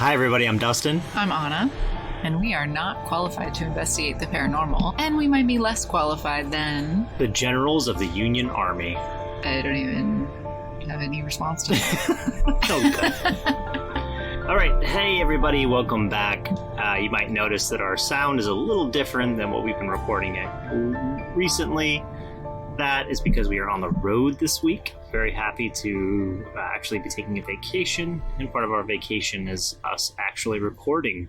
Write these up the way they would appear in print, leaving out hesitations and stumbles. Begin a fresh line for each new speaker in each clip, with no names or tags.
Hi everybody, I'm Dustin.
I'm Onna, and we are not qualified to investigate the paranormal, and we might be less qualified than...
the generals of the Union Army.
I don't even have any response to that.
Oh, good. All right, hey everybody, welcome back. You might notice that our sound is a little different than what we've been recording it recently. That is because we are on the road this week. Very happy to actually be taking a vacation, and part of our vacation is us actually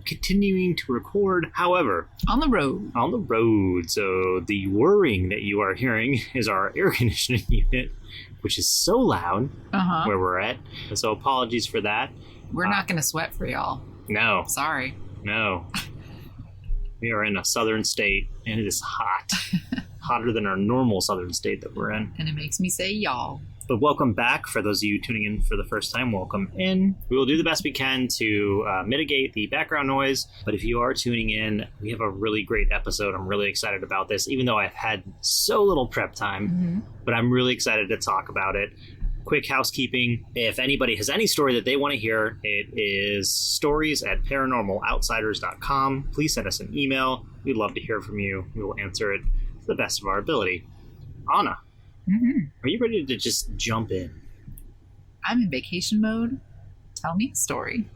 continuing to record. However,
on the road.
So the whirring that you are hearing is our air conditioning unit, which is so loud where we're at. So apologies for that.
We're not going to sweat for y'all.
No.
Sorry.
No. We are in a southern state, and it is hot. Hotter than our normal southern state that we're in.
And it makes me say y'all.
But welcome back. For those of you tuning in for the first time, welcome in. We will do the best we can to mitigate the background noise. But if you are tuning in, we have a really great episode. I'm really excited about this, even though I've had so little prep time. But I'm really excited to talk about it. Quick housekeeping. If anybody has any story that they want to hear, it is stories@paranormaloutsiders.com. Please send us an email. We'd love to hear from you. We will answer it to the best of our ability. Anna, are you ready to just jump in?
I'm in vacation mode. Tell me a story.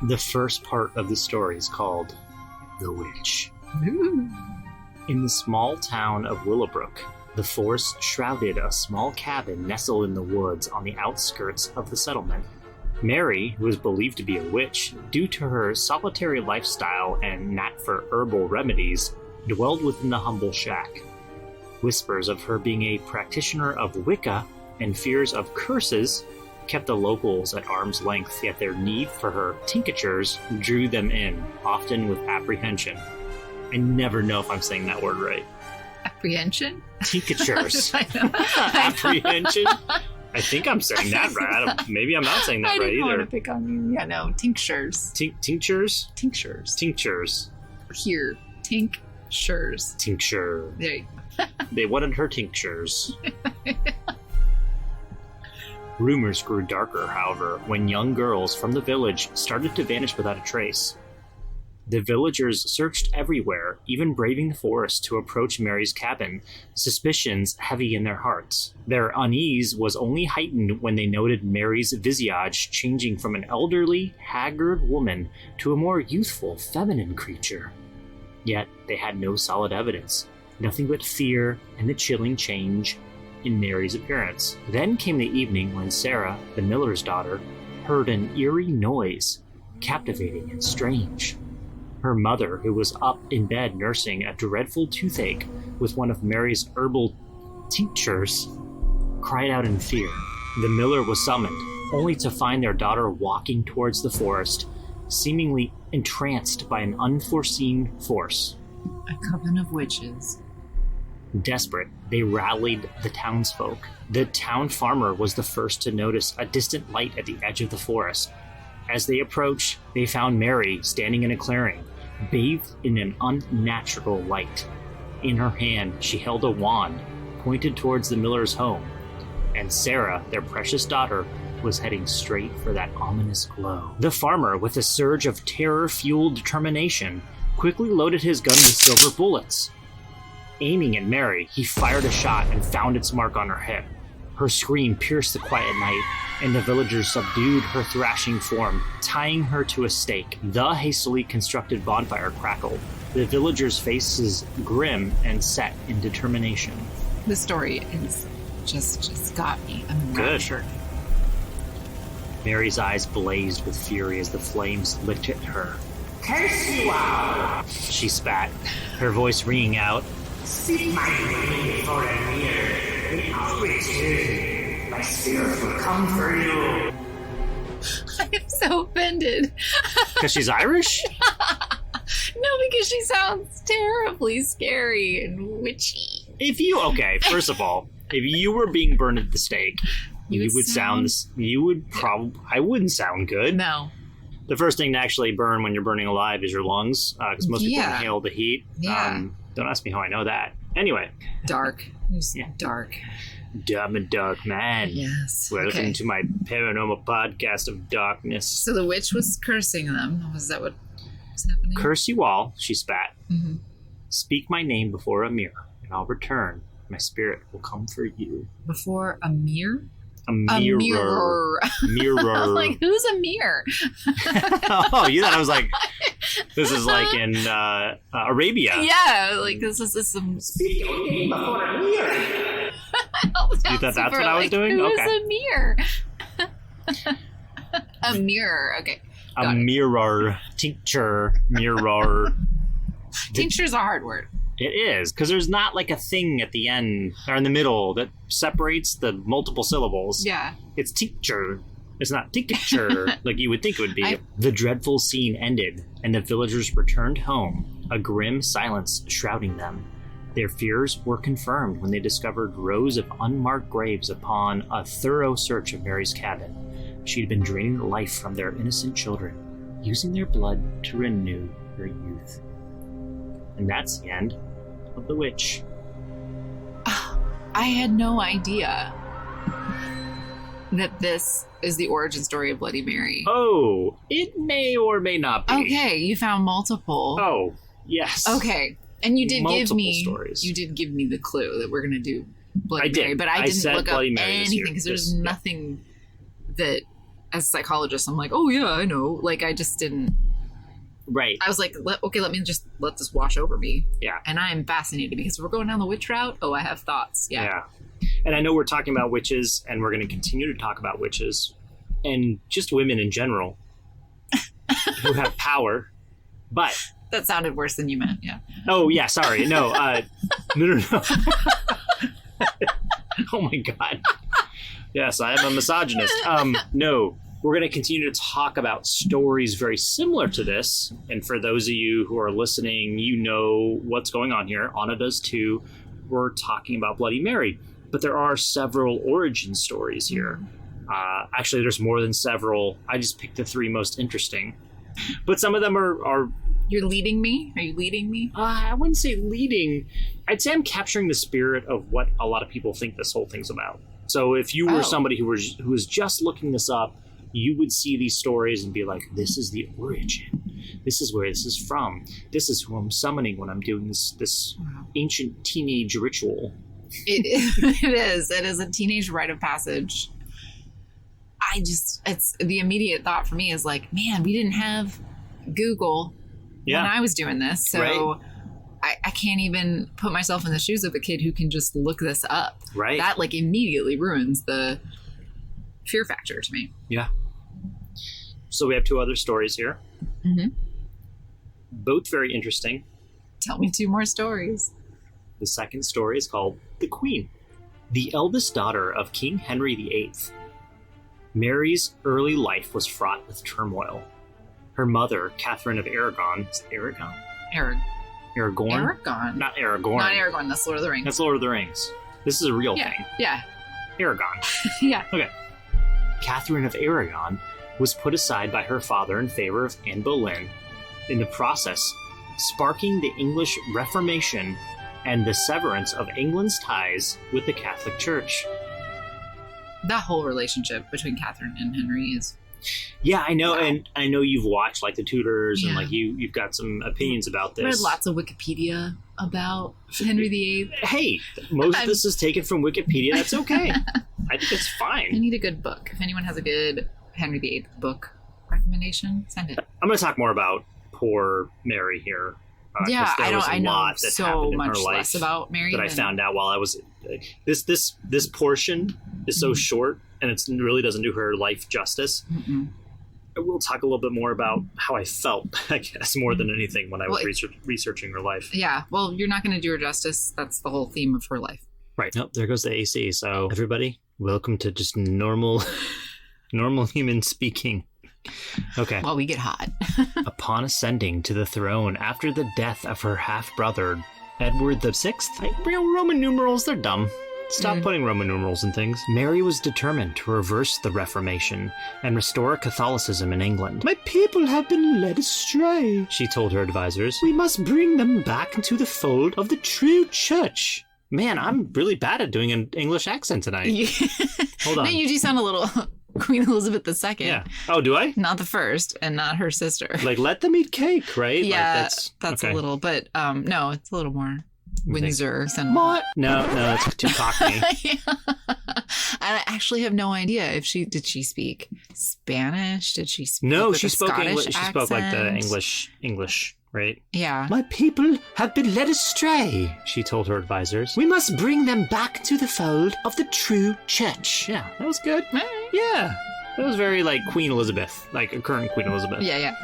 The first part of the story is called The Witch.
Ooh.
In the small town of Willowbrook, the forest shrouded a small cabin nestled in the woods on the outskirts of the settlement. Mary, who was believed to be a witch due to her solitary lifestyle and knack for herbal remedies, dwelled within the humble shack. Whispers of her being a practitioner of Wicca and fears of curses kept the locals at arm's length, yet their need for her tinctures drew them in, often with apprehension. I never know if I'm saying that word right.
Apprehension?
Tinctures. Apprehension? I think I'm saying that right. Maybe I'm not saying that right either. I
didn't want to pick on you. Yeah, no, tinctures.
Tinctures?
Tinctures.
Tinctures.
Here, tinctures.
Tincture.
There you go.
They wanted her tinctures. Rumors grew darker, however, when young girls from the village started to vanish without a trace. The villagers searched everywhere, even braving the forest to approach Mary's cabin, suspicions heavy in their hearts. Their unease was only heightened when they noted Mary's visage changing from an elderly, haggard woman to a more youthful, feminine creature. Yet they had no solid evidence. Nothing but fear and the chilling change in Mary's appearance. Then came the evening when Sarah, the miller's daughter, heard an eerie noise, captivating and strange. Her mother, who was up in bed nursing a dreadful toothache with one of Mary's herbal tinctures, cried out in fear. The miller was summoned, only to find their daughter walking towards the forest, seemingly entranced by an unforeseen force.
A coven of witches.
Desperate, they rallied the townsfolk. The town farmer was the first to notice a distant light at the edge of the forest. As they approached, they found Mary standing in a clearing, bathed in an unnatural light. In her hand, she held a wand, pointed towards the miller's home, and Sarah, their precious daughter, was heading straight for that ominous glow. The farmer, with a surge of terror-fueled determination, quickly loaded his gun with silver bullets. Aiming at Mary, he fired a shot and found its mark on her head. Her scream pierced the quiet night, and the villagers subdued her thrashing form, tying her to a stake. The hastily constructed bonfire crackled, the villagers' faces grim and set in determination.
The story is just got me. I'm
good. Mary's eyes blazed with fury as the flames licked at her.
Curse you all!
She spat, her voice ringing out.
Speak my name for a year, and I'll return. My spirit will come for you.
I am so offended.
Because she's Irish?
No, because she sounds terribly scary and witchy.
First of all, if you were being burned at the stake, I wouldn't sound good.
No.
The first thing to actually burn when you're burning alive is your lungs, because most people inhale the heat.
Yeah.
Don't ask me how I know that. Anyway.
Dark. Dark.
Dumb and Dark Man.
Yes.
Welcome to my paranormal podcast of darkness.
So the witch was cursing them. Was that what was happening?
Curse you all, she spat.
Mm-hmm.
Speak my name before a mirror, and I'll return. My spirit will come for you.
Before a mirror?
A mirror. Mirror.
Like, who's a mirror?
Oh, you thought I was like, this is like in Arabia.
Yeah, like this is some...
Speak your name before a mirror.
You thought that's what I was doing?
Who's
Okay.
a mirror? A mirror. Okay.
A mirror. Tincture. Mirror.
Tincture's a hard word.
It is, because there's not like a thing at the end or in the middle that separates the multiple syllables.
Yeah.
It's tincture. It's not tincture like you would think it would be.
I-
The dreadful scene ended, and the villagers returned home, a grim silence shrouding them. Their fears were confirmed when they discovered rows of unmarked graves upon a thorough search of Mary's cabin. She had been draining the life from their innocent children, using their blood to renew their youth. And that's the end of The Witch.
I had no idea that this is the origin story of Bloody Mary.
Oh, it may or may not be.
Okay, you found multiple.
Oh, yes.
Okay. And you did
Multiple
give me
stories.
You did give me the clue that we're going to do Bloody
I did.
Mary, but I
I
didn't
said
look up
Bloody Mary this year.
anything because there's
This- yeah.
nothing that, as a psychologist, I'm like, oh yeah, I know. Like, I just didn't.
Right.
I was like, let me just let this wash over me.
Yeah.
And I'm fascinated because we're going down the witch route. Oh, I have thoughts. Yeah.
And I know we're talking about witches, and we're going to continue to talk about witches, and just women in general who have power. But
That sounded worse than you meant. Yeah.
oh yeah, sorry, no, no. Oh my god. Yes, I am a misogynist. No, we're going to continue to talk about stories very similar to this. And for those of you who are listening, you know what's going on here. Onna does too. We're talking about Bloody Mary. But there are several origin stories here. Actually, there's more than several. I just picked the three most interesting. But some of them are
You're leading me? Are you leading me?
I wouldn't say leading. I'd say I'm capturing the spirit of what a lot of people think this whole thing's about. So if you were somebody who was just looking this up, you would see these stories and be like, this is the origin. This is where this is from. This is who I'm summoning when I'm doing this ancient teenage ritual.
It is. It is a teenage rite of passage. It's the immediate thought for me is like, man, we didn't have Google when I was doing this. So
Right.
I can't even put myself in the shoes of a kid who can just look this up.
Right.
That like immediately ruins the fear factor to me.
Yeah. So we have two other stories here.
Mm-hmm.
Both very interesting.
Tell me two more stories.
The second story is called The Queen, the eldest daughter of King Henry VIII. Mary's early life was fraught with turmoil. Her mother, Catherine of Aragon, is it Aragon? Aragorn?
Aragon.
Not Aragorn.
Not Aragorn. That's Lord of the Rings.
That's Lord of the Rings. This is a real
yeah.
thing.
Yeah.
Aragon.
Yeah.
Okay. Catherine of Aragon was put aside by her father in favor of Anne Boleyn, in the process sparking the English Reformation and the severance of England's ties with the Catholic Church.
That whole relationship between Catherine and Henry is...
Yeah, I know,
Wow.
and I know you've watched like the Tudors, and
Yeah.
like you've got some opinions about this.
Read lots of Wikipedia about Henry VIII.
Hey, most of this is taken from Wikipedia. That's okay. I think it's
I
fine.
need a good book. If anyone has a good Henry VIII book recommendation, send it.
I'm going to talk more about poor Mary here. 'Cause
Yeah,
there was a
I know
lot that
so
happened in
much
her life
less about Mary
that I
than-
found out while I was this portion is so short, and it really doesn't do her life justice.
Mm-mm.
I will talk a little bit more about how I felt, I guess, more than anything when I was researching her life.
Yeah, well, you're not going to do her justice. That's the whole theme of her life.
Right. Nope, there goes the AC. So everybody, welcome to just normal human speaking. Okay.
Well, we get hot.
Upon ascending to the throne after the death of her half-brother, Edward VI, Roman numerals, they're dumb. Stop putting Roman numerals in things. Mary was determined to reverse the Reformation and restore Catholicism in England. My people have been led astray, she told her advisors. We must bring them back into the fold of the true church. Man, I'm really bad at doing an English accent tonight. Hold on.
No, you do sound a little Queen Elizabeth II.
Yeah. Oh, do I?
Not the first, and not her sister.
Like, let them eat cake, right?
Yeah,
like
that's
okay.
a little, but no, it's a little more Windsor.
What? No, it's too cockney.
Yeah. I actually have no idea if did she speak Spanish? Did she speak
No,
with
she
a
spoke
Scottish
English. She spoke like the
accent?
English, right?
Yeah.
My people have been led astray, she told her advisors. We must bring them back to the fold of the true church. Yeah, that was good. Yeah. That was very like Queen Elizabeth, like a current Queen Elizabeth.
Yeah.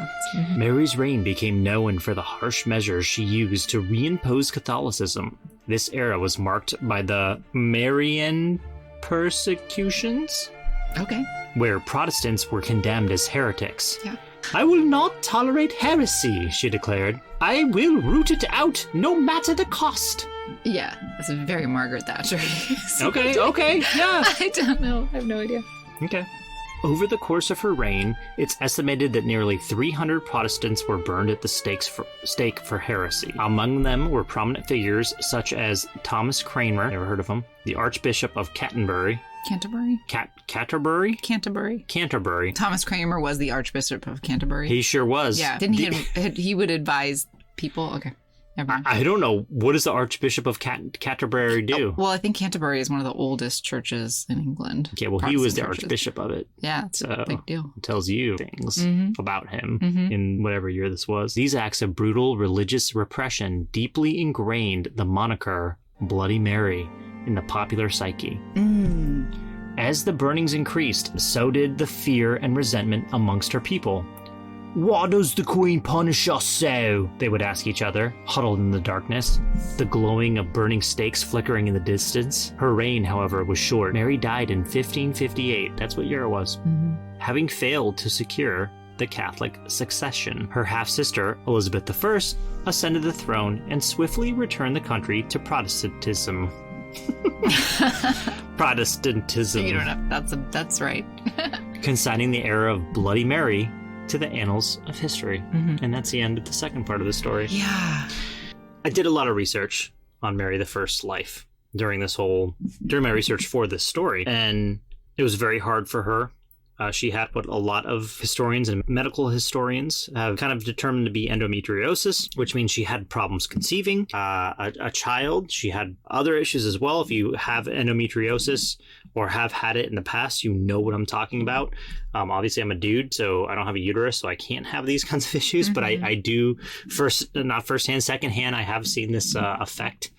Mary's reign became known for the harsh measures she used to reimpose Catholicism. This era was marked by the Marian persecutions,
Okay.
where Protestants were condemned as heretics.
Yeah.
I will not tolerate heresy, she declared. I will root it out, no matter the cost.
Yeah. That's very Margaret Thatcher.
Okay, yeah.
I don't know. I have no idea.
Okay. Over the course of her reign, it's estimated that nearly 300 Protestants were burned at the stake for heresy. Among them were prominent figures such as Thomas Cranmer, never heard of him, the Archbishop of Canterbury. Canterbury.
Thomas Cranmer was the Archbishop of Canterbury.
He sure was.
Yeah. Didn't he would advise people? Okay. Never mind.
I don't know. What does the Archbishop of Canterbury do?
Well, I think Canterbury is one of the oldest churches in England.
Okay, well, he was the
Protestant churches.
Archbishop of it.
Yeah, it's a big deal.
It tells you things about him
Mhm.
in whatever year this was. These acts of brutal religious repression deeply ingrained the moniker Bloody Mary in the popular psyche. As the burnings increased, so did the fear and resentment amongst her people. Why does the Queen punish us so? They would ask each other, huddled in the darkness, the glowing of burning stakes flickering in the distance. Her reign, however, was short. Mary died in 1558. That's what year it was. Having failed to secure the Catholic succession. Her half-sister, Elizabeth I, ascended the throne and swiftly returned the country to Protestantism. Protestantism.
You don't know. That's right.
Consigning the era of Bloody Mary to the annals of history. And that's the end of the second part of the story.
Yeah.
I did a lot of research on Mary I's life during my research for this story, and it was very hard for her. She had what a lot of historians and medical historians have kind of determined to be endometriosis, which means she had problems conceiving a child. She had other issues as well. If you have endometriosis or have had it in the past, you know what I'm talking about. Obviously, I'm a dude, so I don't have a uterus, so I can't have these kinds of issues. But I do, not firsthand, secondhand, I have seen this affect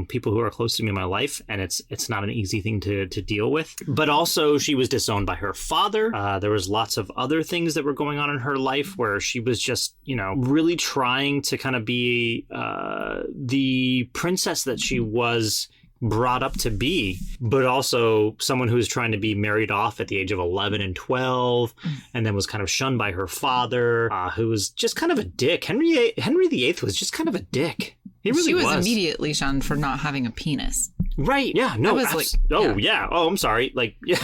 people who are close to me in my life, and it's not an easy thing to deal with. But also, she was disowned by her father. There was lots of other things that were going on in her life where she was just, really trying to kind of be the princess that she was brought up to be, but also someone who was trying to be married off at the age of 11 and 12, and then was kind of shunned by her father, who was just kind of a dick. Henry VIII was just kind of a dick. He really was.
She was immediately shunned for not having a penis.
Right. Yeah. No. Yeah. Oh, I'm sorry. Like, yeah.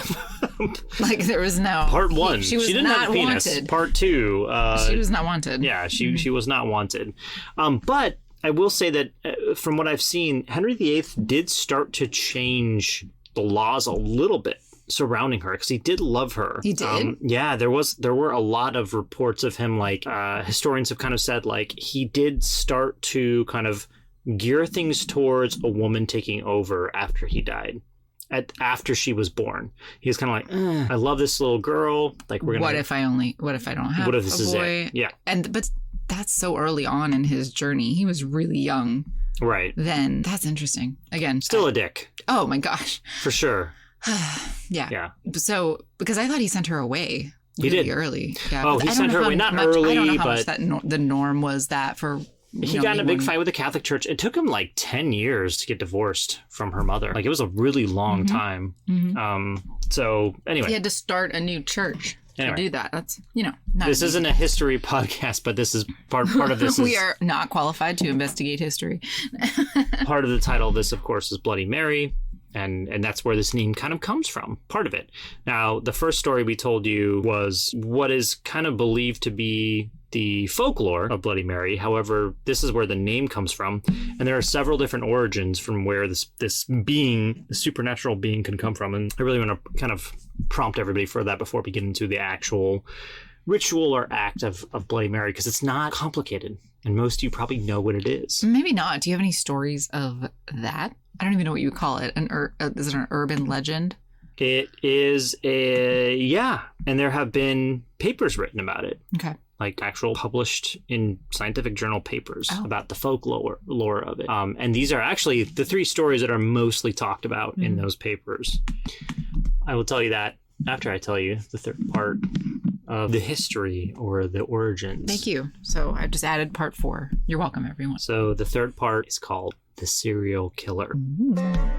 Like there was no
part one.
She was
didn't
not
have a penis.
Wanted.
Part two.
She was not wanted.
Yeah. She was not wanted. But I will say that from what I've seen, Henry VIII did start to change the laws a little bit surrounding her because he did love her.
He did?
Yeah, there were a lot of reports of him, like historians have kind of said, like he did start to kind of gear things towards a woman taking over after he died. After she was born, he was kind of like, I love this little girl. Like, we're gonna.
What if I don't have?
What if this
a
is
boy?
it? Yeah.
But that's so early on in his journey. He was really young.
Right.
Then that's interesting. Again,
still a dick.
Oh my gosh.
For sure.
Yeah.
Yeah.
So because I thought he sent her away.
He
really
did
early. Yeah.
Oh, he sent her away. Not early,
I don't know how
but
much the norm was that for.
He got in a big fight with the Catholic Church. It took him like 10 years to get divorced from her mother. Like, it was a really long time. So anyway,
he had to start a new church to do that. That's not
this isn't a history podcast, but this is part of this.
We are not qualified to investigate history.
Part of the title of this, of course, is Bloody Mary. And that's where this name kind of comes from, part of it. Now, the first story we told you was what is kind of believed to be the folklore of Bloody Mary. However, this is where the name comes from, and there are several different origins from where this being, the supernatural being, can come from. And I really want to kind of prompt everybody for that before we get into the actual ritual or act of Bloody Mary, because it's not complicated, and most of you probably know what it is.
Maybe not. Do you have any stories of that? I don't even know what you would call it. Is it an urban legend?
It is yeah, and there have been papers written about it.
Okay.
Like actual published in scientific journal papers about the folklore lore of it. And these are actually the 3 stories that are mostly talked about in those papers. I will tell you that after I tell you the third part of the history or the origins.
Thank you. So I've just added part 4. You're welcome, everyone.
So the third part is called The Serial Killer.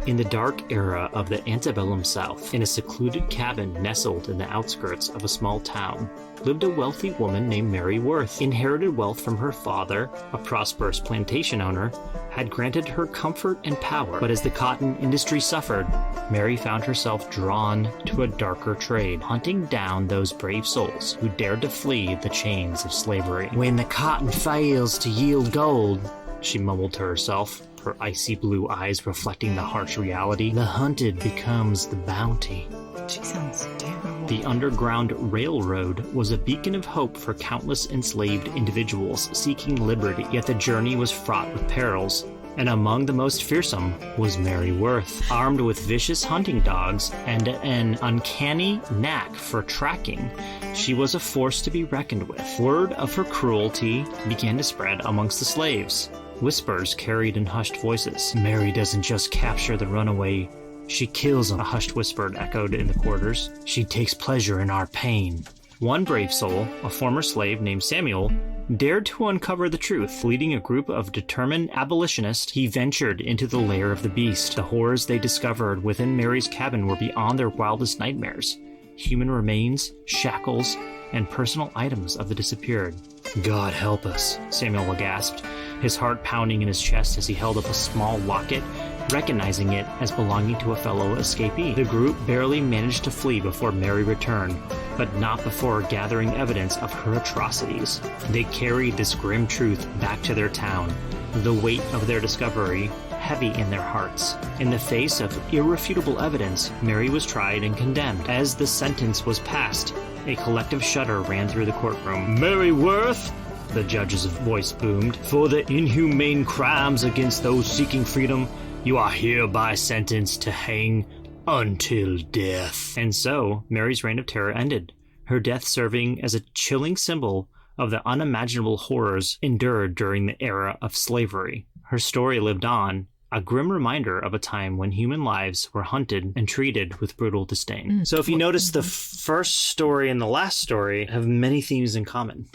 In the dark era of the antebellum South, in a secluded cabin nestled in the outskirts of a small town, lived a wealthy woman named Mary Worth. Inherited wealth from her father, a prosperous plantation owner, had granted her comfort and power. But as the cotton industry suffered, Mary found herself drawn to a darker trade, hunting down those brave souls who dared to flee the chains of slavery. When the cotton fails to yield gold, she mumbled to herself, her icy blue eyes reflecting the harsh reality, the hunted becomes the bounty.
She sounds terrible.
The Underground Railroad was a beacon of hope for countless enslaved individuals seeking liberty, yet the journey was fraught with perils. And among the most fearsome was Mary Worth. Armed with vicious hunting dogs and an uncanny knack for tracking, she was a force to be reckoned with. Word of her cruelty began to spread amongst the slaves. Whispers carried in hushed voices. Mary doesn't just capture the runaway, she kills them, a hushed whisper echoed in the quarters. She takes pleasure in our pain. One brave soul, a former slave named Samuel, dared to uncover the truth. Leading a group of determined abolitionists, he ventured into the lair of the beast. The horrors they discovered within Mary's cabin were beyond their wildest nightmares. Human remains, shackles, and personal items of the disappeared. God help us, Samuel gasped, his heart pounding in his chest as he held up a small locket, recognizing it as belonging to a fellow escapee. The group barely managed to flee before Mary returned, but not before gathering evidence of her atrocities. They carried this grim truth back to their town, the weight of their discovery heavy in their hearts. In the face of irrefutable evidence, Mary was tried and condemned. As the sentence was passed, a collective shudder ran through the courtroom. Mary Worth, the judge's voice boomed, for the inhumane crimes against those seeking freedom, you are hereby sentenced to hang until death. And so, Mary's reign of terror ended, her death serving as a chilling symbol of the unimaginable horrors endured during the era of slavery. Her story lived on, a grim reminder of a time when human lives were hunted and treated with brutal disdain. So if you notice, the first story and the last story have many themes in common.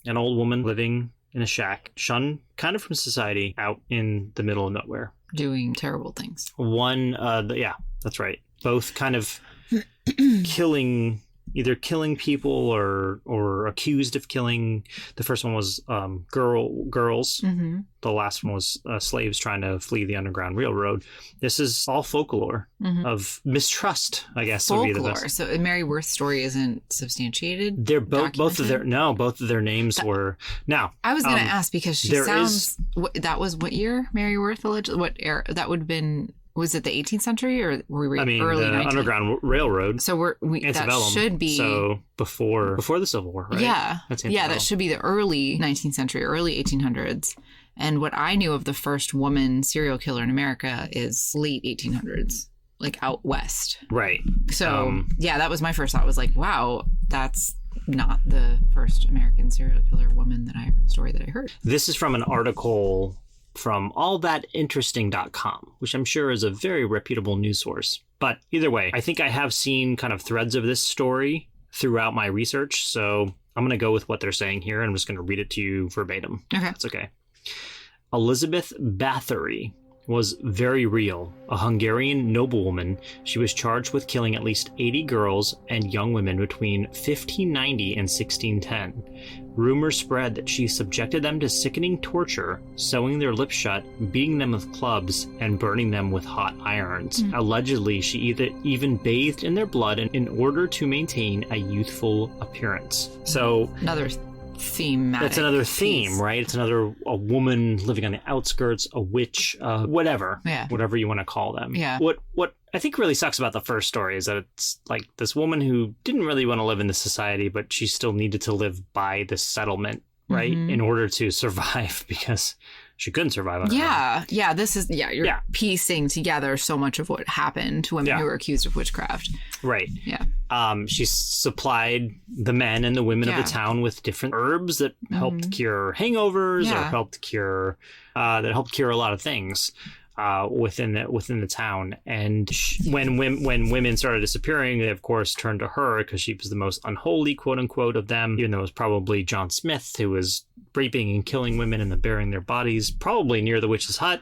An old woman living in a shack, shunned kind of from society, out in the middle of nowhere.
Doing terrible things.
Yeah, that's right. Both kind of either killing people or accused of killing. The first one was girls. Mm-hmm. The last one was slaves trying to flee the Underground Railroad. This is all folklore of mistrust, I guess.
Folklore.
Would be the best.
So Mary Worth's story isn't substantiated.
They're both of their names were. Now
I was going to ask because she sounds. That was what year Mary Worth allegedly? What era? That would have been. Was it the 18th century or were we early
the
19th?
Underground Railroad?
So that should be
so before the Civil War, right?
Yeah, that should be the early 19th century, early 1800s. And what I knew of the first woman serial killer in America is late 1800s, like out west.
Right.
So that was my first thought. Was like, wow, that's not the first American serial killer woman story that I heard.
This is from an article from allthatinteresting.com, which I'm sure is a very reputable news source. But either way, I think I have seen kind of threads of this story throughout my research, so I'm going to go with what they're saying here. I'm just going to read it to you verbatim.
Okay.
That's okay. Elizabeth Bathory was very real. A Hungarian noblewoman, she was charged with killing at least 80 girls and young women between 1590 and 1610. Rumors spread that she subjected them to sickening torture, sewing their lips shut, beating them with clubs, and burning them with hot irons. Allegedly, she even bathed in their blood in order to maintain a youthful appearance. So
another thematic.
That's another
piece.
theme, right? It's a woman living on the outskirts, a witch, whatever.
Yeah.
Whatever you want to call them.
Yeah.
What I think really sucks about the first story is that it's like this woman who didn't really want to live in this society, but she still needed to live by this settlement, right?
Mhm.
In order to survive, because she couldn't survive on her own.
Yeah. This is, you're piecing together so much of what happened to women who were accused of witchcraft.
Right.
Yeah.
She supplied the men and the women of the town with different herbs that helped cure hangovers or helped cure a lot of things within the town. And when women started disappearing, they of course turned to her because she was the most unholy, quote unquote, of them. Even though it was probably John Smith who was raping and killing women and then burying their bodies, probably near the witch's hut,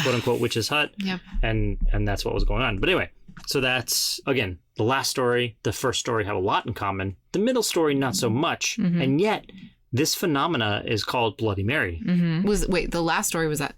quote unquote witch's hut.
Yep.
And that's what was going on. But anyway. So that's, again, the last story, the first story have a lot in common. The middle story, not so much. Mm-hmm. And yet, this phenomena is called Bloody Mary.
Mm-hmm. The last story, was that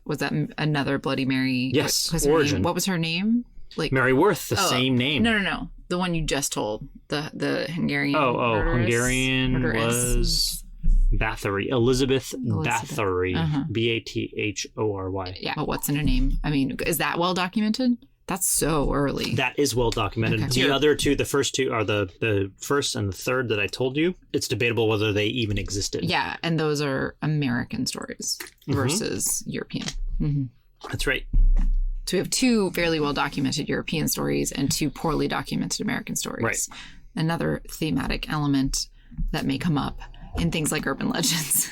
another Bloody Mary?
Yes, origin.
What was her name?
Mary Worth, the same name.
No. The one you just told. The Hungarian
Hungarian was Bathory. Elizabeth Bathory. Bathory.
Yeah, but what's in her name? I mean, is that well documented? That's so early.
That is well documented. Okay. The other two, the first two are the first and the third that I told you. It's debatable whether they even existed.
Yeah, and those are American stories versus European. Mm-hmm.
That's right.
So we have two fairly well documented European stories and two poorly documented American stories.
Right.
Another thematic element that may come up in things like urban legends.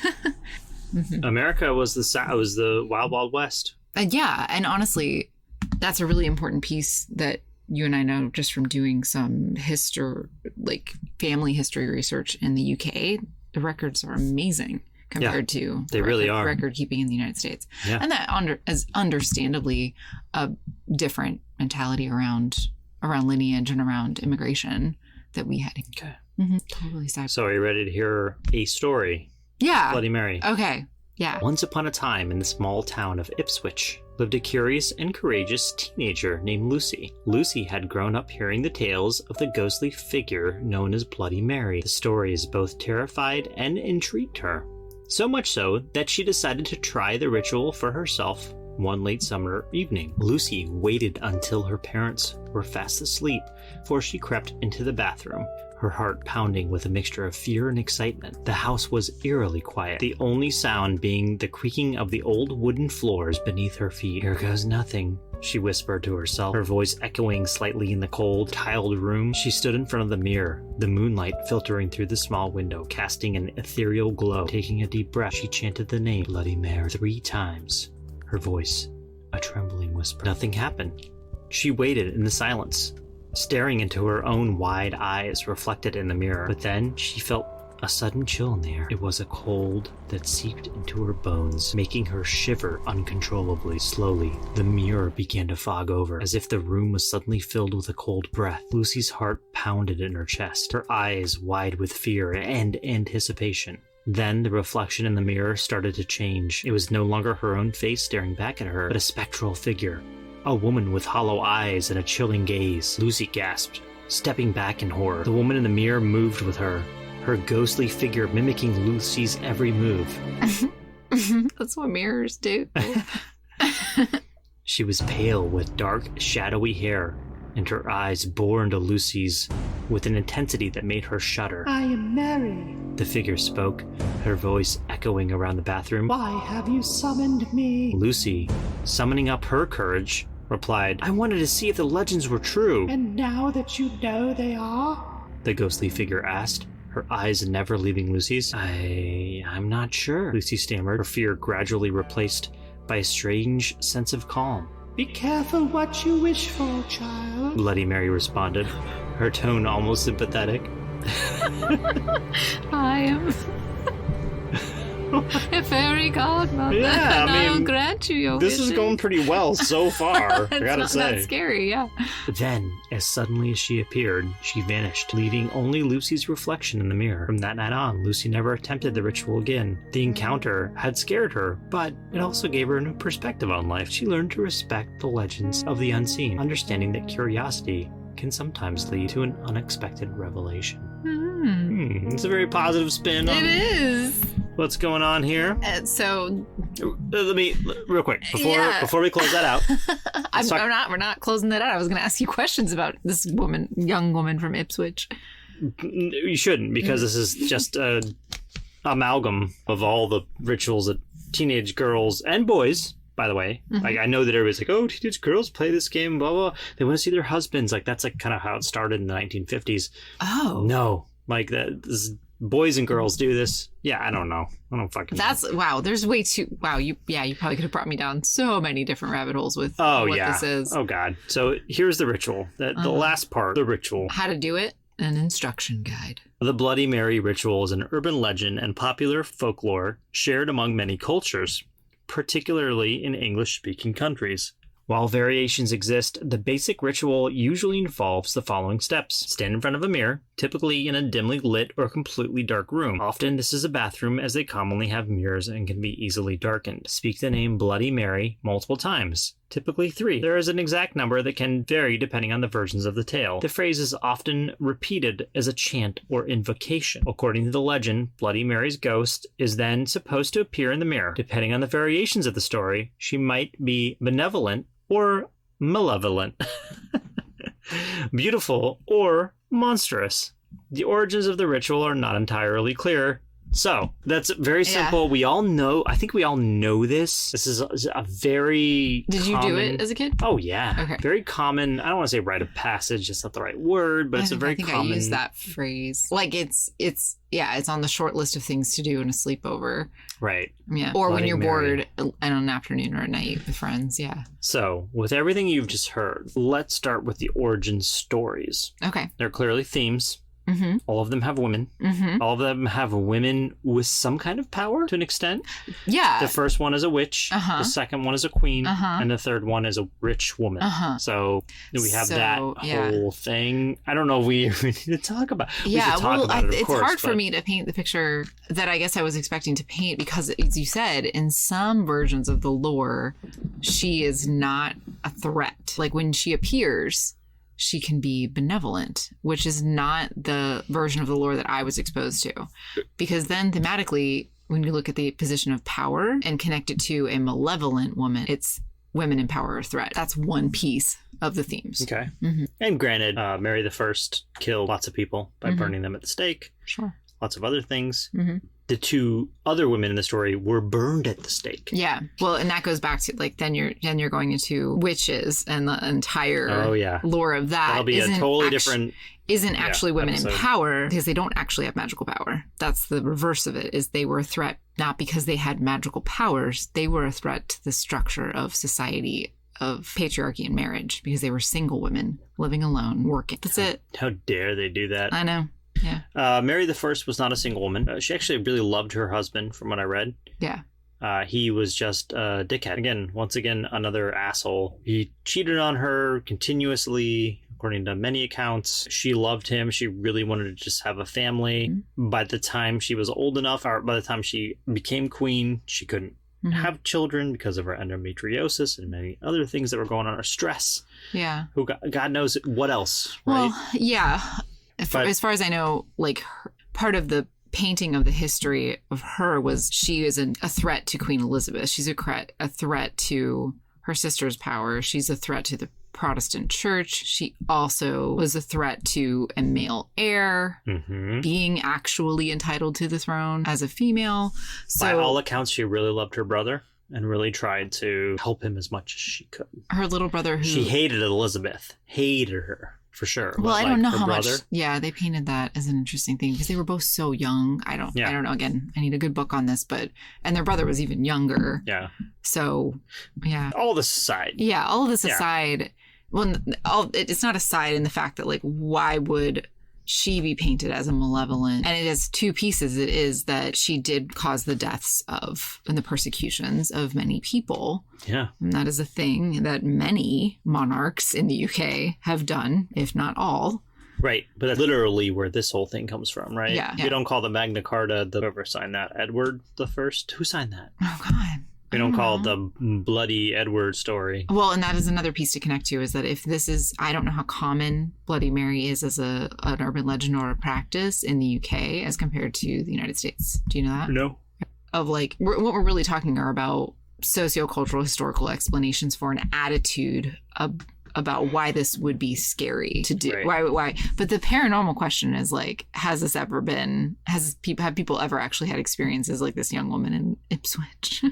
America was the Wild Wild West.
Yeah, and honestly, that's a really important piece that you and I know just from doing some family history research in the UK. The records are amazing compared to
they really are
record keeping in the United States.
Yeah.
And that is understandably a different mentality around lineage and around immigration that we had.
Okay.
Mm-hmm. Totally sad.
So are you ready to hear a story?
Yeah.
Bloody Mary.
Okay. Yeah.
Once upon a time in the small town of Ipswich lived a curious and courageous teenager named Lucy. Lucy had grown up hearing the tales of the ghostly figure known as Bloody Mary. The stories both terrified and intrigued her. So much so that she decided to try the ritual for herself one late summer evening. Lucy waited until her parents were fast asleep before she crept into the bathroom, her heart pounding with a mixture of fear and excitement. The house was eerily quiet, the only sound being the creaking of the old wooden floors beneath her feet. "Here goes nothing," she whispered to herself, her voice echoing slightly in the cold, tiled room. She stood in front of the mirror, the moonlight filtering through the small window, casting an ethereal glow. Taking a deep breath, she chanted the name Bloody Mary 3 times, her voice a trembling whisper. Nothing happened. She waited in the silence, staring into her own wide eyes reflected in the mirror. But then she felt a sudden chill in the air. It was a cold that seeped into her bones, making her shiver uncontrollably. Slowly, the mirror began to fog over, as if the room was suddenly filled with a cold breath. Lucy's heart pounded in her chest, her eyes wide with fear and anticipation. Then the reflection in the mirror started to change. It was no longer her own face staring back at her, but a spectral figure. A woman with hollow eyes and a chilling gaze. Lucy gasped, stepping back in horror. The woman in the mirror moved with her, her ghostly figure mimicking Lucy's every move.
That's what mirrors do.
She was pale with dark, shadowy hair, and her eyes bore into Lucy's with an intensity that made her shudder.
"I am Mary,"
the figure spoke, her voice echoing around the bathroom.
"Why have you summoned me?"
Lucy, summoning up her courage, replied, "I wanted to see if the legends were true."
"And now that you know they are?"
the ghostly figure asked, her eyes never leaving Lucy's. I'm not sure," Lucy stammered, her fear gradually replaced by a strange sense of calm.
"Be careful what you wish for, child,"
Bloody Mary responded, her tone almost sympathetic.
"I am a fairy godmother,
yeah,
and I'll grant you your
this
wishes."
is going pretty well so far, I gotta say.
That's scary, yeah.
Then, as suddenly as she appeared, she vanished, leaving only Lucy's reflection in the mirror. From that night on, Lucy never attempted the ritual again. The encounter had scared her, but it also gave her a new perspective on life. She learned to respect the legends of the unseen, understanding that curiosity can sometimes lead to an unexpected revelation. It's a very positive spin on
It is.
what's going on here?
So
Let me, real quick, before we close that out.
we're not closing that out. I was going to ask you questions about this young woman from Ipswich.
You shouldn't, because this is just a amalgam of all the rituals that teenage girls and boys, by the way. Like, I know that everybody's like, oh, teenage girls play this game, blah, blah. They want to see their husbands. Like, that's like kind of how it started in the 1950s.
Oh.
No. Like, boys and girls do this. Yeah, I don't know. I don't fucking know.
Wow, there's way too... Wow, you probably could have brought me down so many different rabbit holes with what this is.
Oh, God. So here's the ritual. The last part, the ritual.
How to do it, an instruction guide.
The Bloody Mary ritual is an urban legend and popular folklore shared among many cultures, particularly in English-speaking countries. While variations exist, the basic ritual usually involves the following steps. Stand in front of a mirror, typically in a dimly lit or completely dark room. Often this is a bathroom, as they commonly have mirrors and can be easily darkened. Speak the name Bloody Mary multiple times, typically 3. There is an exact number that can vary depending on the versions of the tale. The phrase is often repeated as a chant or invocation. According to the legend, Bloody Mary's ghost is then supposed to appear in the mirror. Depending on the variations of the story, she might be benevolent or malevolent, beautiful or monstrous. The origins of the ritual are not entirely clear. So that's very simple. We all know. I think we all know this. This is a very.
Did you do it as a kid?
Oh yeah.
Okay.
Very common. I don't want to say rite of passage. That's not the right word, but it's a very common.
I use that phrase. Like it's on the short list of things to do in a sleepover.
Right.
Yeah. Or
Bloody
when you're
Mary.
bored on an afternoon or a night with friends. Yeah.
So with everything you've just heard, let's start with the origin stories.
Okay.
They're clearly themes.
Mm-hmm.
All of them have women.
Mm-hmm.
All of them have women with some kind of power to an extent.
Yeah.
The first one is a witch.
Uh-huh.
The second one is a queen.
Uh-huh.
And the third one is a rich woman.
Uh-huh.
So we have that
yeah.
whole thing. I don't know if we need to talk about it.
Yeah, it's
course,
hard for me to paint the picture that I guess I was expecting to paint because, as you said, in some versions of the lore, she is not a threat. Like when she appears, she can be benevolent, which is not the version of the lore that I was exposed to. Because then thematically, when you look at the position of power and connect it to a malevolent woman, it's women in power or threat. That's one piece of the themes.
Okay.
Mm-hmm.
And granted, Mary the First killed lots of people by burning them at the stake.
Sure.
Lots of other things.
Mm-hmm.
The 2 other women in the story were burned at the stake.
Yeah. Well, and that goes back to like then you're going into witches and the entire lore of that.
That'll be a totally different.
Isn't actually women
episode.
In power because they don't actually have magical power. That's the reverse of it. Is they were a threat not because they had magical powers. They were a threat to the structure of society, of patriarchy and marriage, because they were single women living alone, working. That's it.
How dare they do that?
I know. Yeah.
Mary the First was not a single woman. She actually really loved her husband, from what I read.
Yeah.
He was just a dickhead. Once again, another asshole. He cheated on her continuously, according to many accounts. She loved him. She really wanted to just have a family. Mm-hmm. By the time she was old enough, or by the time she became queen, she couldn't have children because of her endometriosis and many other things that were going on, or stress.
Yeah.
Who God knows what else, right?
Well, yeah. As far as I know, like part of the painting of the history of her was she is a threat to Queen Elizabeth. She's a threat to her sister's power. She's a threat to the Protestant church. She also was a threat to a male heir, being actually entitled to the throne as a female. So,
by all accounts, she really loved her brother and really tried to help him as much as she could.
Her little brother, who
she hated Elizabeth, hated her. For sure.
Well, I don't know how much. Yeah, they painted that as an interesting thing because they were both so young. I don't know. Again, I need a good book on this, and their brother was even younger.
Yeah.
So, yeah.
All this aside.
Yeah, all of this aside. Well, it's not aside in the fact that, like, why would she be painted as a malevolent? And it has 2 pieces. It is that she did cause the deaths of and the persecutions of many people.
Yeah.
And that is a thing that many monarchs in the UK have done, if not all.
Right. But that's literally where this whole thing comes from, right?
Yeah.
We don't call the Magna Carta, whoever signed that, Edward the First. Who signed that?
Oh, God.
We don't call it the Bloody Edward story.
Well, and that is another piece to connect to, is that if this is, I don't know how common Bloody Mary is as an urban legend or a practice in the UK as compared to the United States. Do you know that?
No.
of like, what we're really talking are about sociocultural historical explanations for an attitude about why this would be scary to do.
Right.
Why? But the paranormal question is like, have people ever actually had experiences like this young woman in Ipswich?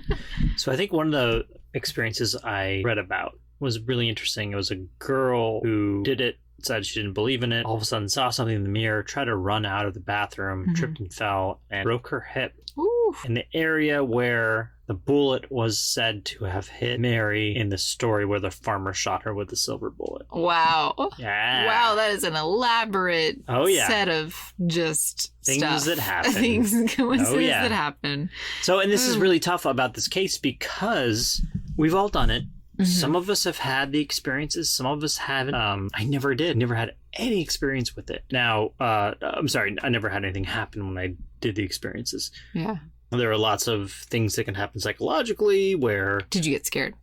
So I think one of the experiences I read about was really interesting. It was a girl who did it, said she didn't believe in it, all of a sudden saw something in the mirror, tried to run out of the bathroom, tripped and fell, and broke her hip.
Ooh.
In the area where the bullet was said to have hit Mary in the story where the farmer shot her with the silver bullet.
Wow.
Yeah.
Wow, that is an elaborate set of just
things
stuff.
that happen.
Coincidences that happen.
So, and this is really tough about this case because we've all done it. Some of us have had the experiences. Some of us haven't. I never did. Never had any experience with it. Now, I'm sorry. I never had anything happen when I did the experiences.
Yeah.
There are lots of things that can happen psychologically where...
Did you get scared?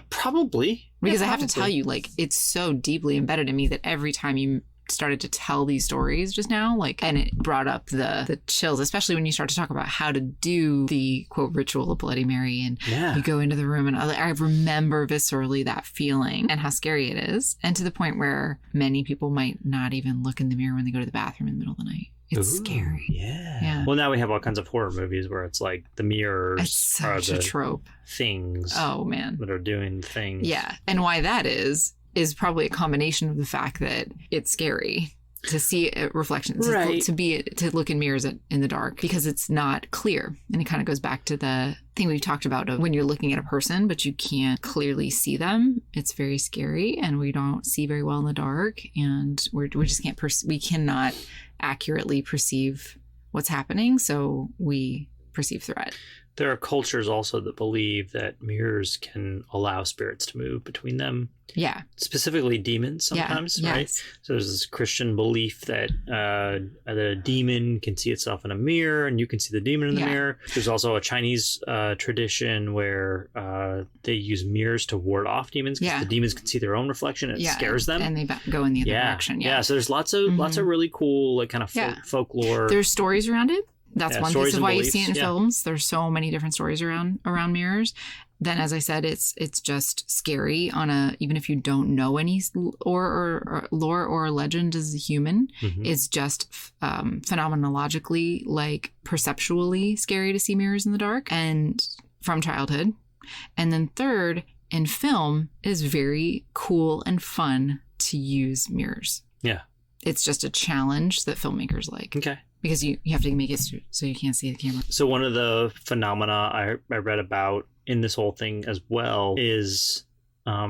Probably.
Because I have to tell you, like, it's so deeply embedded in me that every time you started to tell these stories just now, like, and it brought up the chills, especially when you start to talk about how to do the quote ritual of Bloody Mary, and you go into the room, and I remember viscerally that feeling and how scary it is, and to the point where many people might not even look in the mirror when they go to the bathroom in the middle of the night. It's scary.
Yeah. Well, now we have all kinds of horror movies where it's like the mirrors
are the
trope things.
Oh man,
that are doing things.
Yeah, and why that is probably a combination of the fact that it's scary to see reflections, to look in mirrors in the dark, because it's not clear, and it kind of goes back to the thing we've talked about of when you're looking at a person but you can't clearly see them. It's very scary, and we don't see very well in the dark, and we just can't we cannot accurately perceive what's happening, so we perceive threat.
There are cultures also that believe that mirrors can allow spirits to move between them.
Yeah.
Specifically demons sometimes, right?
Yes.
So there's this Christian belief that a demon can see itself in a mirror and you can see the demon in the mirror. There's also a Chinese tradition where they use mirrors to ward off demons because the demons can see their own reflection and it scares them.
And they go in the other direction.
Yeah. So there's lots of really cool like kind of folklore.
There's stories around it. That's one piece of why you see it in films. There's so many different stories around mirrors. Then, as I said, it's just scary even if you don't know any or lore or legend as a human. It's just phenomenologically, like perceptually scary to see mirrors in the dark, and from childhood. And then third, in film, it is very cool and fun to use mirrors. Yeah. It's just a challenge that filmmakers like. Okay. Because you have to make it so you can't see the camera.
So one of the phenomena I read about in this whole thing as well is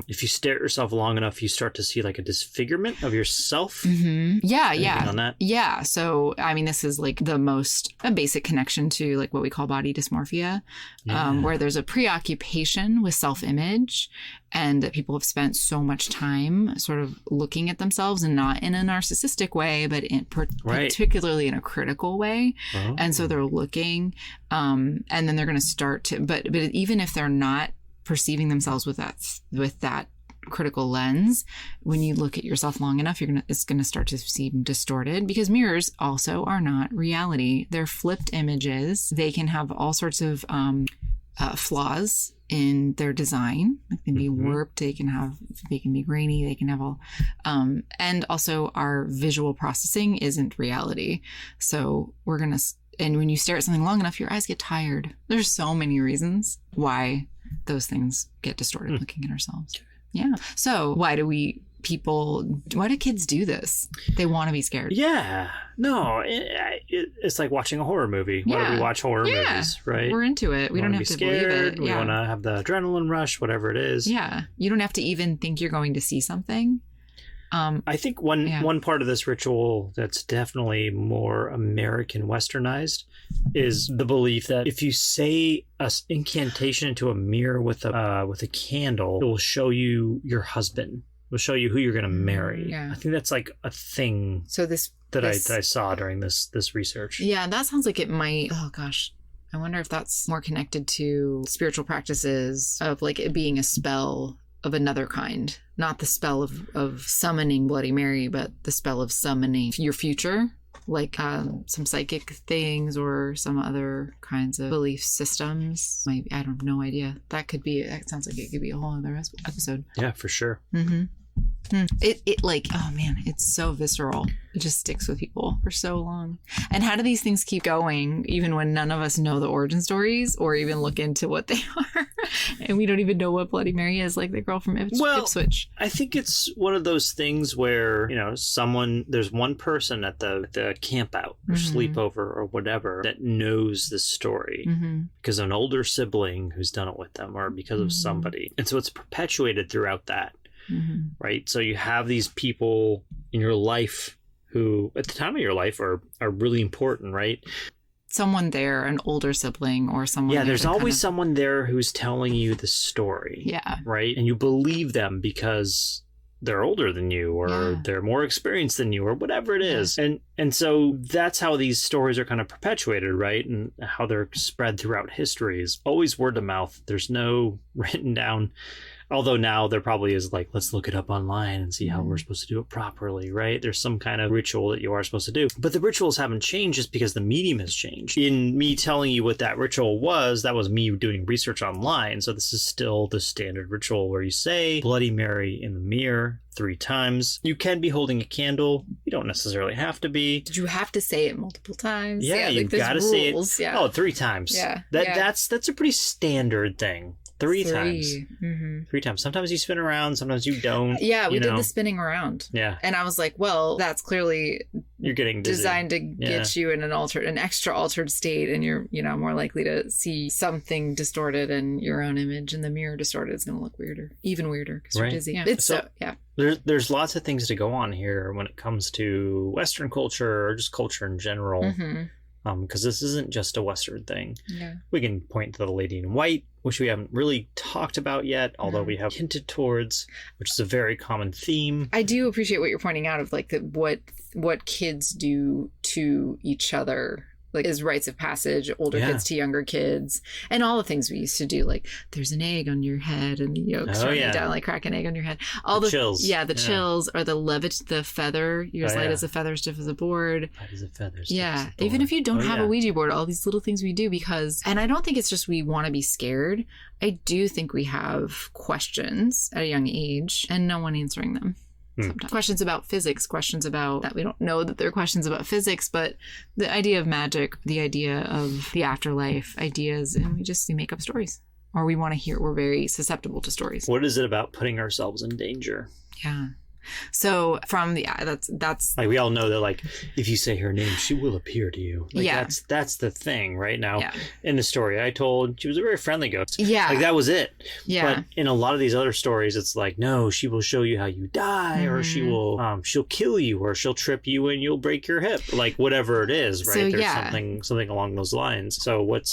if you stare at yourself long enough, you start to see like a disfigurement of yourself.
Yeah.
Anything on that?
Yeah. So, I mean, this is like a basic connection to like what we call body dysmorphia, where there's a preoccupation with self-image, and that people have spent so much time sort of looking at themselves, and not in a narcissistic way, but particularly in a critical way. Oh. And so they're looking, and then they're going to start to, but even if they're not perceiving themselves with that critical lens, when you look at yourself long enough, it's gonna start to seem distorted, because mirrors also are not reality. They're flipped images. They can have all sorts of flaws in their design. They can be warped. They can be grainy. They can have all, and also our visual processing isn't reality. So and when you stare at something long enough, your eyes get tired. There's so many reasons why those things get distorted looking at ourselves. Yeah. So why do kids do this? They want to be scared.
Yeah. No, it's like watching a horror movie. Why do we watch horror movies, right?
We're into it. We don't have to believe it.
We want to have the adrenaline rush, whatever it is.
Yeah. You don't have to even think you're going to see something.
I think one part of this ritual that's definitely more American westernized is the belief that if you say an incantation into a mirror with a candle, it will show you your husband. It will show you who you're going to marry. Yeah. I think that's like a thing. So I saw during this research.
Yeah, that sounds like it might. Oh gosh. I wonder if that's more connected to spiritual practices of like it being a spell of another kind, not the spell of summoning Bloody Mary, but the spell of summoning your future like some psychic things or some other kinds of belief systems. Maybe, I have no idea. That sounds like it could be a whole other episode.
Yeah, for sure.
Mm-hmm. It like, oh man, it's so visceral. It just sticks with people for so long. And how do these things keep going even when none of us know the origin stories or even look into what they are? And we don't even know what Bloody Mary is, like the girl from Ipswich.
I think it's one of those things where, there's one person at the camp out or sleepover or whatever that knows this story because of an older sibling who's done it with them or because of somebody. And so it's perpetuated throughout that. Right? So you have these people in your life who, at the time of your life, are really important, right?
Someone there, an older sibling or someone.
Yeah, there's always someone there who's telling you the story.
Yeah.
Right? And you believe them because they're older than you or they're more experienced than you or whatever it is. And so that's how these stories are kind of perpetuated, right? And how they're spread throughout history is always word of mouth. There's no written down. Although now there probably is like, let's look it up online and see how we're supposed to do it properly, right? There's some kind of ritual that you are supposed to do. But the rituals haven't changed just because the medium has changed. In me telling you what that ritual was, that was me doing research online. So this is still the standard ritual where you say Bloody Mary in the mirror 3 times. You can be holding a candle. You don't necessarily have to be.
Did you have to say it multiple times?
Yeah, you've got to say it.
Yeah.
Oh, 3 times.
Yeah.
That's a pretty standard thing. 3 times. 3 times. Sometimes you spin around, sometimes you don't.
Yeah, we did the spinning around.
Yeah.
And I was like, well, that's clearly
you're getting dizzy.
Designed to get you in an extra altered state, and you're, more likely to see something distorted, and your own image in the mirror distorted is going to look weirder, even weirder because you're dizzy. Yeah. It's yeah.
There's lots of things to go on here when it comes to Western culture or just culture in general. Because this isn't just a Western thing. Yeah. We can point to the Lady in White, which we haven't really talked about yet, although we have hinted towards, which is a very common theme.
I do appreciate what you're pointing out of like what kids do to each other. Like is rites of passage, older kids to younger kids, and all the things we used to do. Like there's an egg on your head, and the yolk's running down, like crack an egg on your head. All the chills, chills, or the feather. You're as light as a feather, stiff as a board.
Light as a feather.
Yeah, even if you don't have a Ouija board, all these little things we do because, and I don't think it's just we want to be scared. I do think we have questions at a young age, and no one answering them. Sometimes. Questions about physics, questions about that we don't know that they're questions about physics, but the idea of magic, the idea of the afterlife, ideas, and we make up stories. Or we want to hear, we're very susceptible to stories.
What is it about putting ourselves in danger?
Yeah. So from the that's
like we all know that like if you say her name, she will appear to you. Like, that's the thing right now. Yeah. In the story I told, she was a very friendly ghost.
Yeah,
like that was it.
Yeah.
But in a lot of these other stories, it's like no, she will show you how you die, or she will she'll kill you, or she'll trip you and you'll break your hip, like whatever it is. Right?
So,
There's something along those lines. So what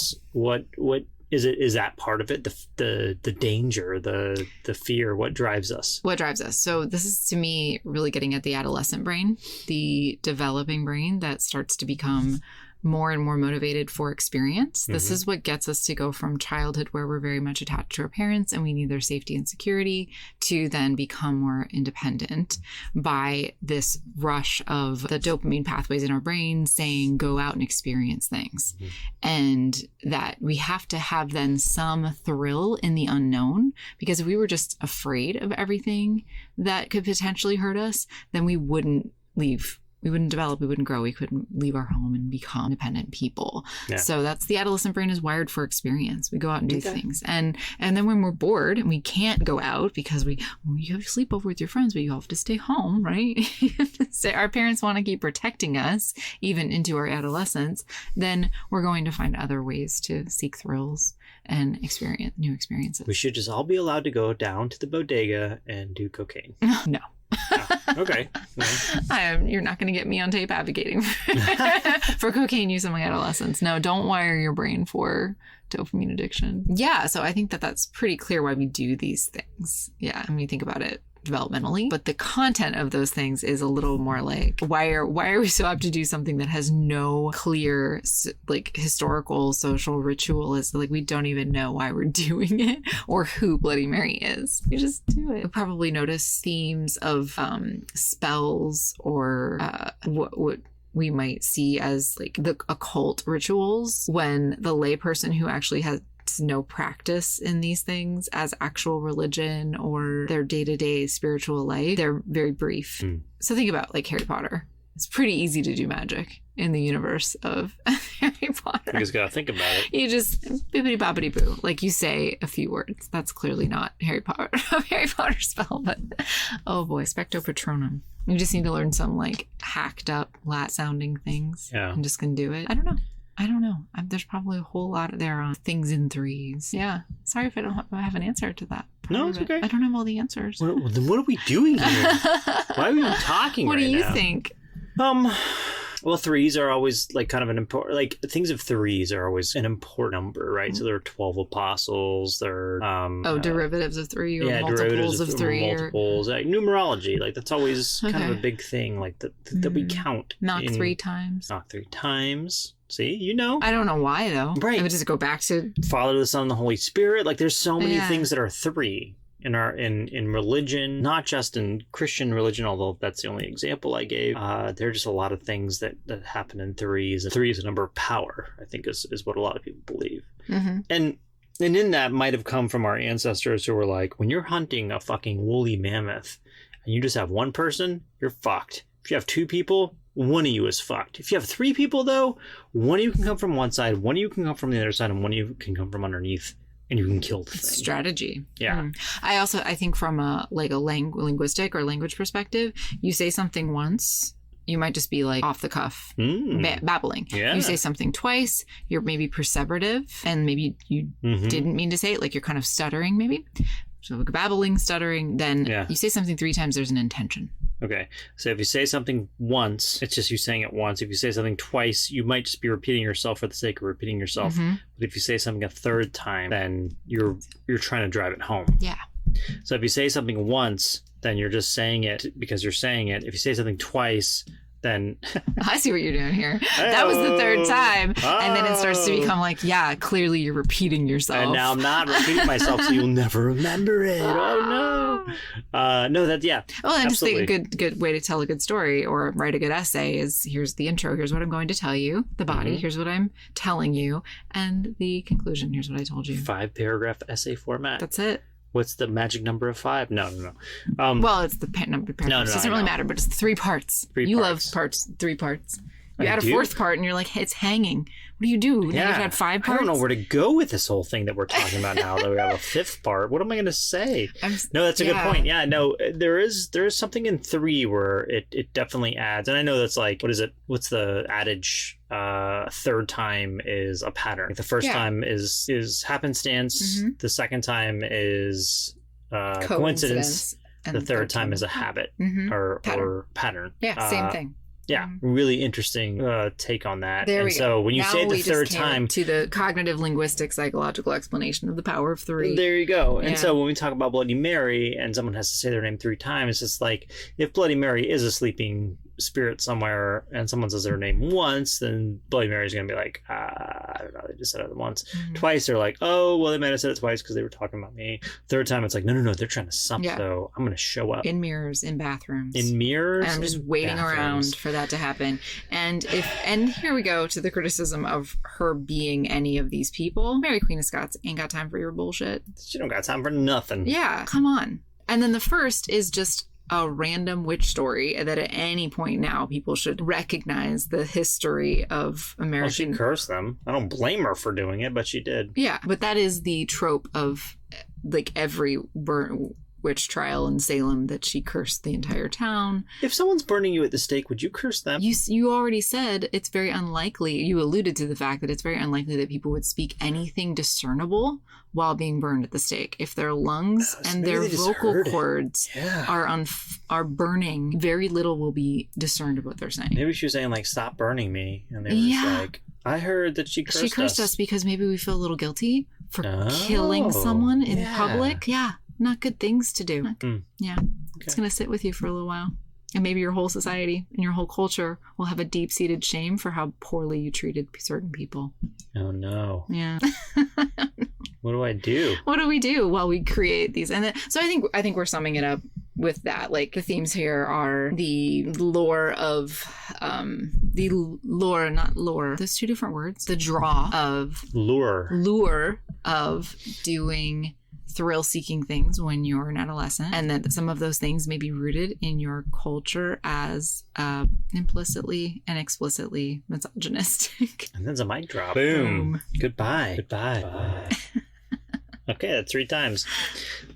is that part of it? The danger, the fear, what drives us?
What drives us? So this is to me really getting at the adolescent brain, the developing brain that starts to become more and more motivated for experience. This is what gets us to go from childhood where we're very much attached to our parents and we need their safety and security to then become more independent by this rush of the dopamine pathways in our brain saying go out and experience things. And that we have to have then some thrill in the unknown, because if we were just afraid of everything that could potentially hurt us, then we wouldn't leave. We wouldn't develop, we wouldn't grow, we couldn't leave our home and become independent people. Yeah. So that's the adolescent brain is wired for experience. We go out and do things. And then when we're bored and we can't go out because you have to sleep over with your friends, but you have to stay home, right? Our parents want to keep protecting us even into our adolescence, then we're going to find other ways to seek thrills and experience new experiences.
We should just all be allowed to go down to the bodega and do cocaine.
No.
Oh, okay.
You're not going to get me on tape advocating for cocaine use in my adolescence. No, don't wire your brain for dopamine addiction. Yeah, so I think that's pretty clear why we do these things. Yeah, I mean, think about it developmentally, but the content of those things is a little more like why are we so apt to do something that has no clear like historical social ritual? Is like we don't even know why we're doing it or who Bloody Mary is. We just do it. You'll probably notice themes of spells or we might see as like the occult rituals, when the layperson who actually has no practice in these things as actual religion or their day-to-day spiritual life, they're very brief. So think about like Harry Potter. It's pretty easy to do magic in the universe of Harry Potter.
You just gotta think about it.
You just bibbity bobbity boo. Like you say a few words. That's clearly not Harry Potter spell, but oh boy, Specto Patronum. You just need to learn some like hacked up Lat sounding things.
Yeah.
I'm just gonna do it. I don't know. There's probably a whole lot there on things in threes. Yeah. Sorry if I don't have an answer to that.
No, it's okay.
I don't have all the answers.
Then what are we doing here? Why are we even talking
what
right now?
What do you think?
Well, threes are always like kind of an important, like things of threes are always an important number, right? So there are 12 apostles. There are
derivatives of three or multiples of three.
Multiples, like numerology, like that's always kind of a big thing, like that we count.
Knock 3 times.
Knock 3 times. See, you know.
I don't know why though.
Right.
I would just go back to
Father, the Son, and the Holy Spirit. Like there's so many things that are 3. In religion, not just in Christian religion, although that's the only example I gave. There are just a lot of things that happen in threes. And 3 is a number of power, I think is what a lot of people believe.
Mm-hmm.
And in that might have come from our ancestors who were like, when you're hunting a fucking woolly mammoth and you just have one person, you're fucked. If you have 2 people, one of you is fucked. If you have 3 people, though, one of you can come from one side, one of you can come from the other side, and one of you can come from underneath. And you can kill the thing.
Strategy.
Yeah.
I think from a linguistic or language perspective, you say something once, you might just be like off the cuff, babbling.
Yeah.
You say something twice, you're maybe perseverative, and maybe you didn't mean to say it, like you're kind of stuttering maybe. So babbling, stuttering, then you say something 3 times, there's an intention.
Okay. So if you say something once, it's just you saying it once. If you say something twice, you might just be repeating yourself for the sake of repeating yourself. But if you say something a 3rd time, then you're trying to drive it home.
Yeah.
So if you say something once, then you're just saying it because you're saying it. If you say something twice, then
I see what you're doing here. That was the 3rd time. And then it starts to become like, yeah, clearly you're repeating yourself.
And now I'm not repeating myself, so you'll never remember it. Oh no. No, that Well,
and
absolutely.
just a good way to tell a good story or write a good essay is here's the intro, here's what I'm going to tell you, the body, here's what I'm telling you, and the conclusion, here's what I told you.
5-paragraph essay format.
That's it.
What's the magic number of 5? No.
Well, it's the number of paragraphs. It doesn't really matter, but it's 3 parts.
3
you
parts.
love parts, 3 parts. You
I
add a
do?
4th part and you're like, hey, it's hanging. What do you do? Now you've had 5 parts?
I don't know where to go with this whole thing that we're talking about now that we have a 5th part. What am I going to say? No, that's a good point. Yeah, no, there is something in 3 where it definitely adds. And I know that's like, what is it? What's the adage? 3rd time is a pattern. Like the first time is happenstance. The 2nd time is coincidence. And the 3rd time is a habit or pattern.
Yeah, same thing.
Yeah, really interesting take on that.
There we
go. So when you
now
say the 3rd time,
to the cognitive linguistic psychological explanation of the power of 3.
There you go. And so when we talk about Bloody Mary and someone has to say their name 3 times, it's just like if Bloody Mary is a sleeping spirit somewhere and someone says their name once, then Bloody Mary's going to be like, I don't know, they just said it once. Twice, they're like, oh, well, they might have said it twice because they were talking about me. 3rd time, it's like, no, they're trying to sump, so I'm going to show up.
In mirrors, in bathrooms.
In mirrors?
And I'm just waiting around for that to happen. And here we go to the criticism of her being any of these people. Mary Queen of Scots ain't got time for your bullshit.
She don't got time for nothing.
Yeah, come on. And then the first is just a random witch story that at any point now people should recognize the history of American.
Well, she cursed them. I don't blame her for doing it, but she did.
Yeah, but that is the trope of like every witch trial in Salem, that she cursed the entire town.
If someone's burning you at the stake, would you curse them?
You already said it's very unlikely. You alluded to the fact that it's very unlikely that people would speak anything discernible while being burned at the stake. If their lungs and their vocal cords are burning, very little will be discerned of what they're saying.
Maybe she was saying like, "Stop burning me," and they were just like, "I heard that she cursed us
because maybe we feel a little guilty for killing someone in public." Yeah. Not good things to do. Yeah. Okay. It's going to sit with you for a little while. And maybe your whole society and your whole culture will have a deep-seated shame for how poorly you treated certain people.
Oh, no.
Yeah.
What do I do?
What do we do while we create these? And so I think we're summing it up with that. Like the themes here are the lore of lure, not lure. There's two different words. The draw of
lure
of doing thrill-seeking things when you're an adolescent, and that some of those things may be rooted in your culture as implicitly and explicitly misogynistic.
And there's a mic drop. Boom. Goodbye. Okay, that's 3 times.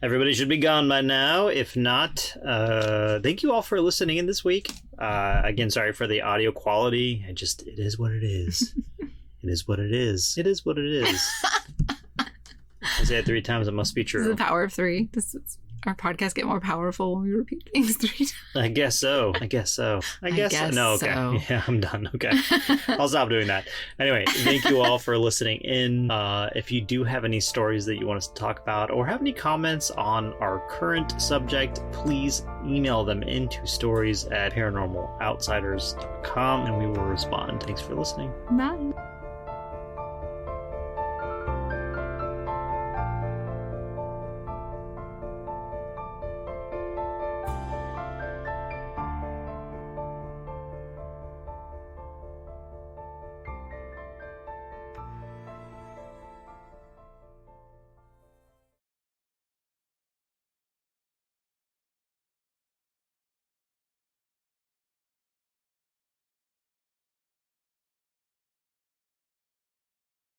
Everybody should be gone by now. If not, thank you all for listening in this week. Again, sorry for the audio quality. It is what it is. It is what it is. It is what it is. I say it 3 times, it must be true.
This is the power of 3. Our podcast get more powerful when we repeat things 3 times.
I guess so. No, okay.
So.
Yeah, I'm done. Okay. I'll stop doing that. Anyway, thank you all for listening in. If you do have any stories that you want us to talk about or have any comments on our current subject, please email them into stories@paranormaloutsiders.com and we will respond. Thanks for listening.
Bye.